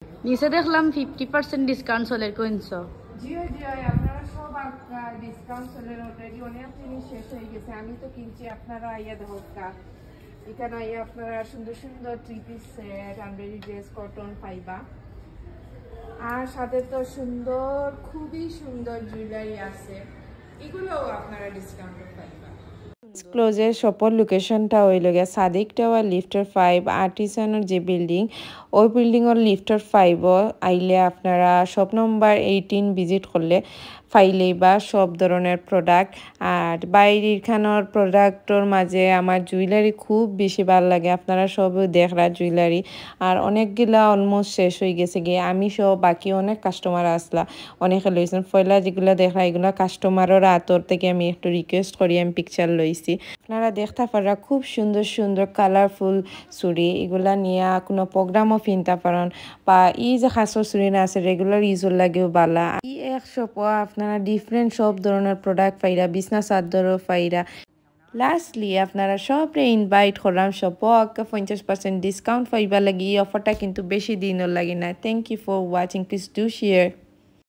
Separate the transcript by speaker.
Speaker 1: নিচে দেখলাম 50% ডিসকাউন্ট চলে কইনছ।
Speaker 2: জিও জিও আপনারা সব ডিসকাউন্ট চলে অলরেডি অনেক জিনিস শেষ হয়ে গেছে। আমি তো কিনছি, আপনারা আইয়া দেখা এখানে আইয়া আপনারা সুন্দর সুন্দর থ্রি পিস সেট, আনবেরি ড্রেস, কটন পাইবা। আর সাথে তো সুন্দর, খুবই সুন্দর জুয়েলারি আছে, এগুলোও আপনারা ডিসকাউন্ট পাইবা। ক্লোজের শপর লোকেশনটা হইল গিয়া সাদিক টাওয়ার লিফটার 5 আর্টিসানের যে বিল্ডিং, ওই বিল্ডিংয়ের লিফটার 5 আইলে আপনারা শপ নম্বর 18 ভিজিট করলে ফাইলেই বা সব ধরনের প্রোডাক্ট। আর বাইরের খানোর প্রোডাক্টর মাঝে আমার জুয়েলারি খুব বেশি ভালো লাগে। আপনারা সব দেখরা জুয়েলারি আর অনেকগুলা অলমোস্ট শেষ হয়ে গেছে গিয়ে, আমি সব বাকি অনেক কাস্টমার আসলা অনেকে লইছেন। পয়লা যেগুলো দেখরা এগুলো কাস্টমারের আতর থেকে আমি একটু রিকোয়েস্ট করি আমি পিকচার লইছি। আপনারা দেখতে পারা খুব সুন্দর সুন্দর কালারফুল চুড়ি, এগুলা নিয়ে কোনো প্রোগ্রামও কিনতে পারেন বা ই যে খাসর চুড়ি না আছে রেগুলার ইউজর লাগেও বালা। ই এক শপও আপনারা ডিফারেন্ট সব ধরনের প্রোডাক্ট পাইরা, বিছনা চাদরও পাইরা। লাস্টলি আপনারা সবরে ইনভাইট করলাম সবক 50% ডিসকাউন্ট পাইবা লাগি। এই অফারটা কিন্তু বেশি দিনও লাগে না। Thank you for watching, please do share.